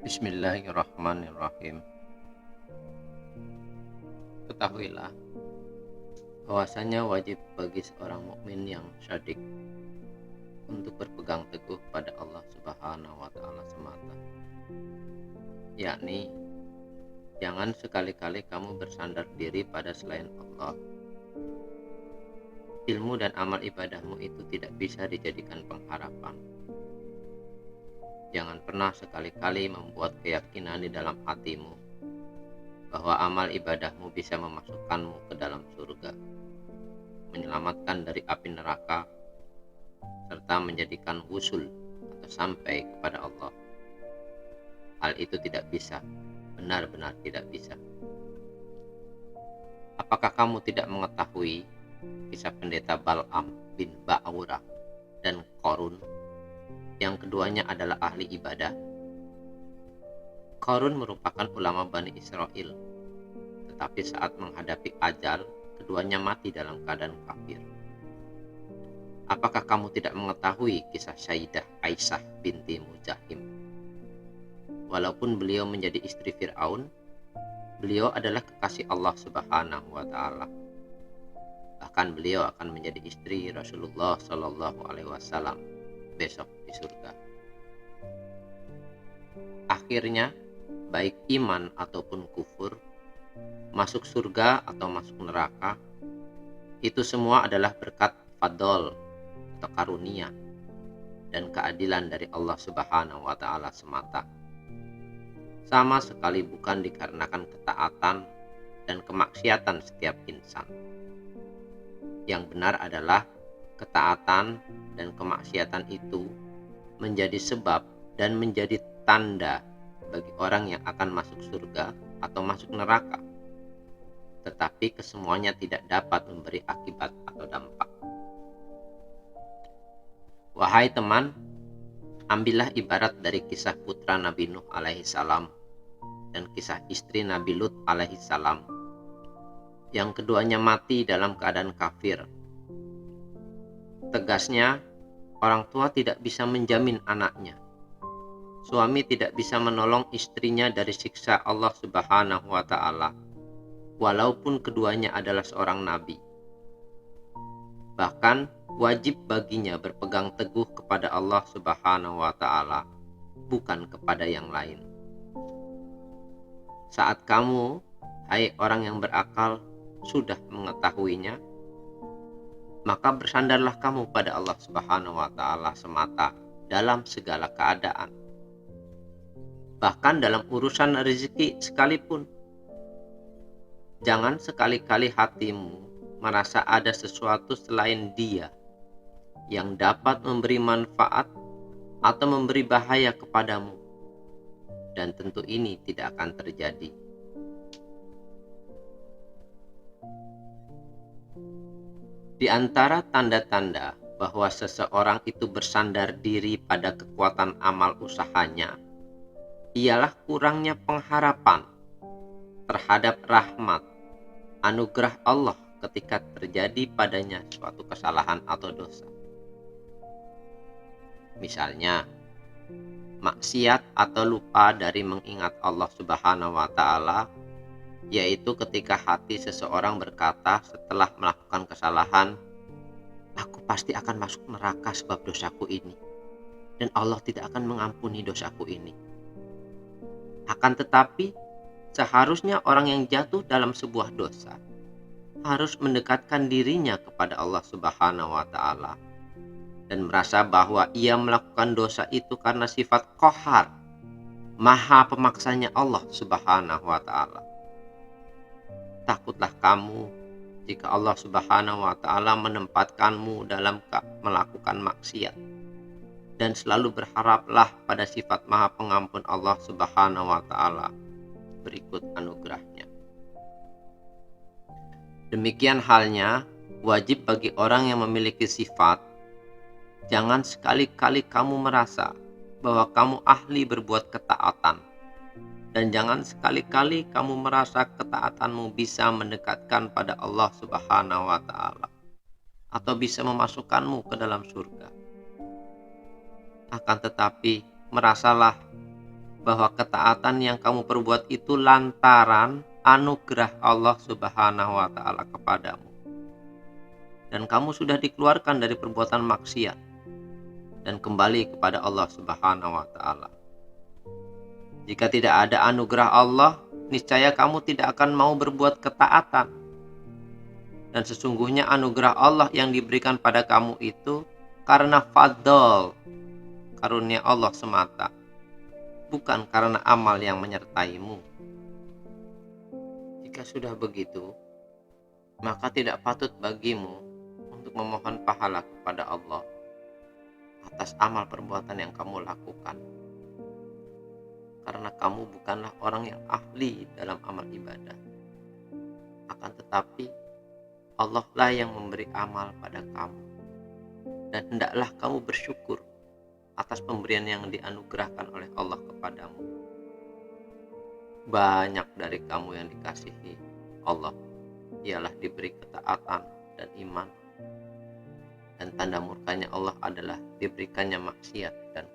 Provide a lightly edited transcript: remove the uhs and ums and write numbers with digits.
Bismillahirrahmanirrahim. Ketahuilah bahwasanya wajib bagi seorang mukmin yang syadik untuk berpegang teguh pada Allah Subhanahu wa taala semata. Yakni jangan sekali-kali kamu bersandar diri pada selain Allah. Ilmu dan amal ibadahmu itu tidak bisa dijadikan pengharapan. Jangan pernah sekali-kali membuat keyakinan di dalam hatimu bahwa amal ibadahmu bisa memasukkanmu ke dalam surga, menyelamatkan dari api neraka, serta menjadikan wusul atau sampai kepada Allah. Hal itu tidak bisa, benar-benar tidak bisa. Apakah kamu tidak mengetahui kisah pendeta Bal'am bin Ba'urah dan Qarun, yang keduanya adalah ahli ibadah? Qarun merupakan ulama Bani Israel, tetapi saat menghadapi ajal, keduanya mati dalam keadaan kafir. Apakah kamu tidak mengetahui kisah Sayyidah Aisyah binti Muzahim? Walaupun beliau menjadi istri Fir'aun, beliau adalah kekasih Allah Subhanahu wa taala. Bahkan beliau akan menjadi istri Rasulullah Shallallahu alaihi wasallam besok di surga. Akhirnya, baik iman ataupun kufur, masuk surga atau masuk neraka, itu semua adalah berkat fadl atau karunia dan keadilan dari Allah Subhanahu wa taala semata. Sama sekali bukan dikarenakan ketaatan dan kemaksiatan setiap insan. Yang benar adalah ketaatan dan kemaksiatan itu menjadi sebab dan menjadi tanda bagi orang yang akan masuk surga atau masuk neraka. Tetapi kesemuanya tidak dapat memberi akibat atau dampak. Wahai teman, ambillah ibarat dari kisah putra Nabi Nuh alaihi salam dan kisah istri Nabi Lut alaihi salam, yang keduanya mati dalam keadaan kafir. Tegasnya, orang tua tidak bisa menjamin anaknya. Suami tidak bisa menolong istrinya dari siksa Allah Subhanahu wa taala, walaupun keduanya adalah seorang nabi. Bahkan wajib baginya berpegang teguh kepada Allah Subhanahu wa taala, bukan kepada yang lain. Saat kamu, hai orang yang berakal, sudah mengetahuinya, maka bersandarlah kamu pada Allah Subhanahu wa taala semata dalam segala keadaan. Bahkan dalam urusan rezeki sekalipun. Jangan sekali-kali hatimu merasa ada sesuatu selain Dia yang dapat memberi manfaat atau memberi bahaya kepadamu. Dan tentu ini tidak akan terjadi. Di antara tanda-tanda bahwa seseorang itu bersandar diri pada kekuatan amal usahanya ialah kurangnya pengharapan terhadap rahmat, anugerah Allah ketika terjadi padanya suatu kesalahan atau dosa. Misalnya, maksiat atau lupa dari mengingat Allah Subhanahu wa taala, yaitu ketika hati seseorang berkata setelah melakukan kesalahan, aku pasti akan masuk neraka sebab dosaku ini, dan Allah tidak akan mengampuni dosaku ini. Akan tetapi, seharusnya orang yang jatuh dalam sebuah dosa harus mendekatkan dirinya kepada Allah Subhanahu wa taala dan merasa bahwa ia melakukan dosa itu karena sifat qahar, maha pemaksanya Allah Subhanahu wa taala. Takutlah kamu jika Allah Subhanahu wa taala menempatkanmu dalam melakukan maksiat, dan selalu berharaplah pada sifat maha pengampun Allah Subhanahu wa taala berikut anugerahnya. Demikian halnya wajib bagi orang yang memiliki sifat. Jangan sekali-kali kamu merasa bahwa kamu ahli berbuat ketaatan, dan jangan sekali-kali kamu merasa ketaatanmu bisa mendekatkan pada Allah Subhanahu wa taala atau bisa memasukkanmu ke dalam surga. Akan tetapi, merasalah bahwa ketaatan yang kamu perbuat itu lantaran anugerah Allah Subhanahu wa Ta'ala kepadamu, dan kamu sudah dikeluarkan dari perbuatan maksiat dan kembali kepada Allah Subhanahu wa Ta'ala. Jika tidak ada anugerah Allah, niscaya kamu tidak akan mau berbuat ketaatan. Dan sesungguhnya anugerah Allah yang diberikan pada kamu itu karena fadl, karunia Allah semata, bukan karena amal yang menyertaimu. Jika sudah begitu, maka tidak patut bagimu untuk memohon pahala kepada Allah atas amal perbuatan yang kamu lakukan, karena kamu bukanlah orang yang ahli dalam amal ibadah. Akan tetapi Allah lah yang memberi amal pada kamu, dan hendaklah kamu bersyukur atas pemberian yang dianugerahkan oleh Allah kepadamu. Banyak dari kamu yang dikasihi Allah ialah diberi ketaatan dan iman, dan tanda murkanya Allah adalah diberikannya maksiat dan